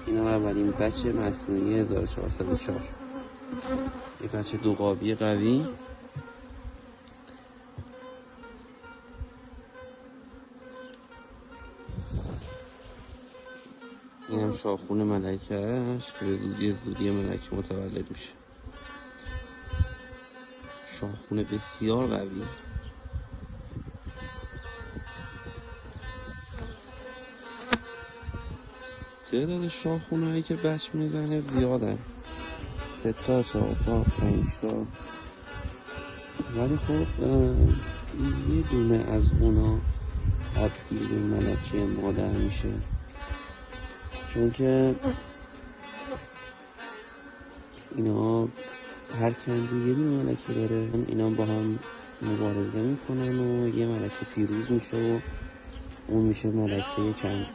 این هم اولین بچه مصنوعی 1404، یه بچه دوقابی قوی. این هم شاخون ملکهش که به زودی ملکه متولد میشه. شاخون بسیار قوی. تعداد شاخونهایی که بچه میزنه زیادن، 3 تا 4 تا 5 تا، ولی خب یه دونه از اونا تبدیل به ملکه مادر میشه، چون که اینا هر کندی یه دونه ملکه داره. اینا با هم مبارزه میکنن و یه ملکه پیروز میشه و اون میشه ملکه چند.